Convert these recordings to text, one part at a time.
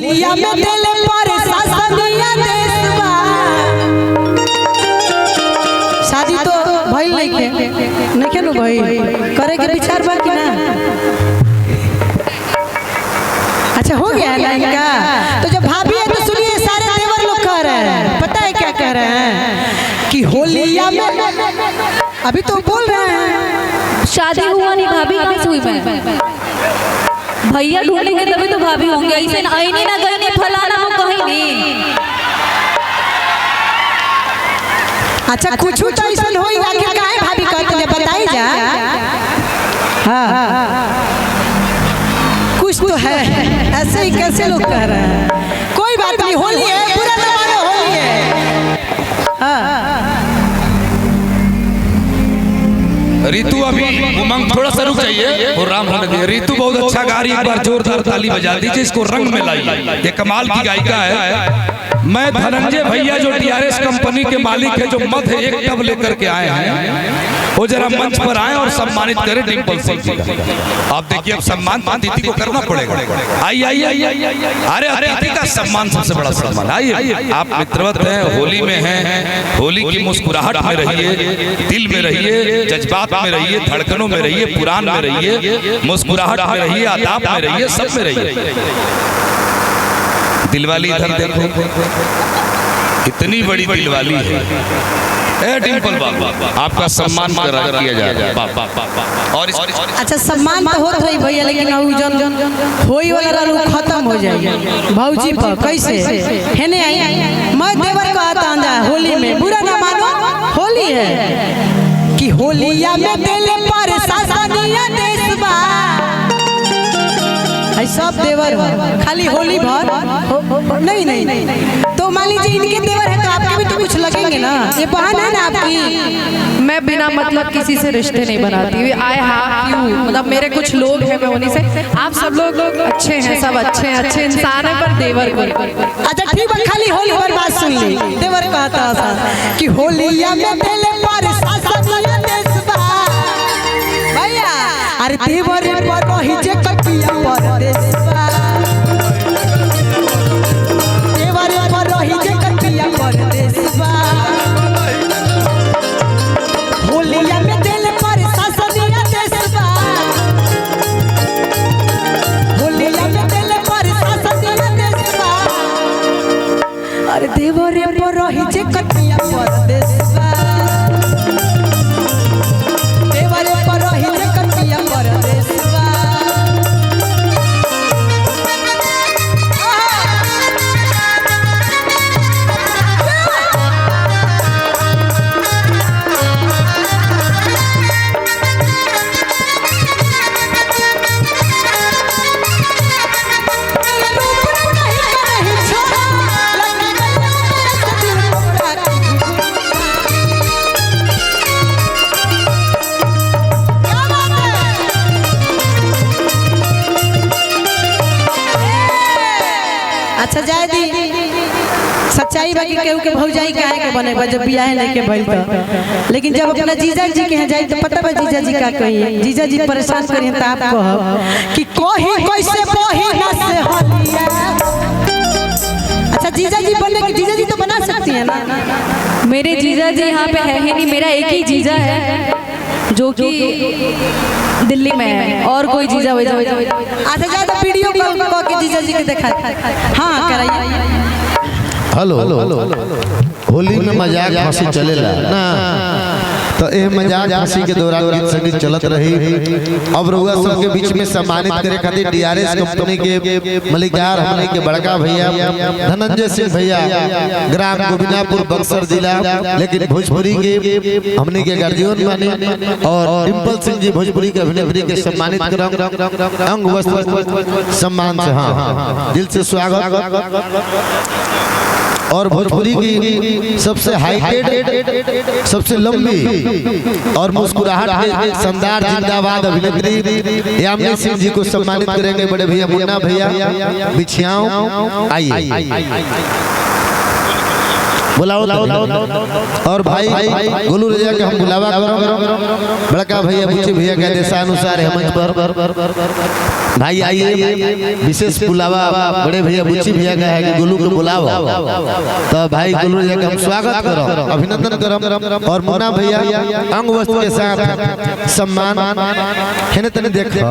होलिया में दिल पर सासनिया देसवा। शादी तो भइल नहीं के नु भाई करे के विचार बा कि ना? अच्छा हो गया है ना इनका। तो जब भाभी है तो सुनिए, सारे देवर लोग कह रहे हैं, पता है क्या कह रहे हैं कि होलिया में अभी तो बोल रहे हैं शादी हुआ नहीं भाभी, कहाँ से हुई मैं? भैया ढूंढेंगे तभी तो भाभी होंगे। ऐसे आई नहीं ना गई नहीं फलाना हम कहीं नहीं। अच्छा कुछ तो ऐसा हो ही आखिर काहे भाभी कहते हैं बताई जा। हाँ कुछ तो है, ऐसे ही कैसे लोग कह रहे हैं। कोई बात नहीं, होली है, पूरा जमाना होली है। हाँ ऋतु अभी उमंग थोड़ा सा रुक जाइए और राम ऋतु बहुत अच्छा गा रही है, एक बार जोरदार ताली बजा दीजिए, इसको रंग में लाइए। ये कमाल की गायिका है। मैं धनंजय भैया जो टीआरएस कंपनी के मालिक है, जो मध एक टब लेकर के आए हैं, वो जरा मंच पर आए और सम्मानित करें डिम्पल सिंह जी का। आप देखिए अब सम्मान अतिथि को करना पड़ेगा। आइए आइए आइए, अरे अतिथि का सम्मान सबसे बड़ा सम्मान। आइए, आप मित्रवत हैं, होली में हैं, होली की मुस्कुराहट में रहिए, दिल में रहिए, जज्बात में रहिए, धड़कनों में रहिए, पुराण में रहिए, मुस्कुराहट में रहिए, आदाब में रहिए, सब में रहिए। दिलवाली इधर देखो, इतनी बड़ी दिलवाली है। डिम्पल बाबा आपका सम्मान किया जाएगा। और अच्छा सम्मान तो होत रही भैया, लेकिन होई वाला रहू खत्म हो जाएगा भौजी पर कैसे है नहीं आई। मैं देवर कहता अंदा होली में बुरा ना मानो, होली है कि होलिया में दिल पर सासनिया देसवा। सब देवर खाली होली भर नहीं नहीं नहीं। तो मान लीजिए इनके देवर है तो आपके भी तो कुछ लगेंगे ना, ये बहन है ना आपकी। मैं बिना मतलब किसी से रिश्ते नहीं बनाती। आई हैव यू, मतलब मेरे कुछ लोग हैं, मैं उन्हीं से। आप सब लोग अच्छे हैं, सब अच्छे हैं, अच्छे इंसान है, पर देवर पर। अच्छा ठीक है, खाली होली भर बात सुन ली। देवर कहता था कि होलिया में दिल पर सासनिया देसवा। भैया अरे देवर पर रही जे कटिया पर देसवा। देवर पर रही जे कटिया पर देसवा। होलिया में दिल पर सासनिया देसवा। होलिया में दिल पर सासनिया देसवा। अरे देवर पर रही जे कटिया पर देसवा। देवर पर रही जे कटिया पर देसवा। अच्छा जाए दी सच्चाई बाकी केहू के भौजाई काहे के बने जब बियाह नहीं के भइल तो। लेकिन जब अपना जीजा जी के यहाँ जाई तो पता बा जीजा जी का कहिए। जीजा जी परेशान करिए तो आप कहो कि कोही कैसे बही न से होलिया। अच्छा जीजा जी बनने की जीजा जी तो बना सकती है ना। मेरे जीजा जी यहाँ पे है ही नहीं, मेरा एक ही जीजा है जो कि दिल्ली में है, और कोई जीजा हो जाए। अच्छा ज्यादा वीडियो कॉल के जीजा जी के दिखा। हाँ कराइए। हेलो होली में मजाक हंसी चलेला ना, तो ये मजाक हंसी के दौरान गीत संगीत चलत रही। अब रउआ सब के बीच में सम्मानित करे खातिर टीआरएस कंपनी के मलिकार हमने के बड़का भैया धनंजय सिंह भैया, ग्राम गोविंदापुर बक्सर जिला, लेकिन भोजपुरी के हमने के गार्जियन माने, और डिम्पल सिंह जी भोजपुरी के अभिनेत्री के सम्मानित करम अंग वस्त्र सम्मान से। हाँ दिल से स्वागत। और भोजपुरी की सबसे हाईटेड, सबसे लंबी और मुस्कुराहट के शानदार जिंदाबाद अभिनेत्री यामिनी सिंह जी को सम्मानित करेंगे बड़े भैया मुन्ना भैया बिछियाओं। आइए बुलाओ और भाई गोलू रजा के हम बुलावा करो बड़का भैया बुच्ची भैया के देशानुसार है मंच पर भाई आइए विशेष बुलावा बड़े भैया बुच्ची भैया का है कि गोलू को बुलाओ तो भाई गोलू रजा का हम स्वागत करो अभिनंदन करो और मुन्ना भैया अंग वस्त्र के साथ सम्मान है तने देखो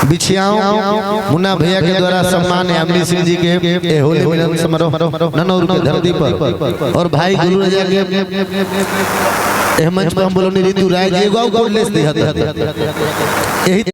बिछियाओं मुन्ना भैया के द्वारा सम्मान यामिनी सिंह जी के होली मिलन समारोह ननौर के धरती पर और भाई गुरु रजा के मंच पर हम बोलो ऋतु राय जी गौ गौ लेस दे यही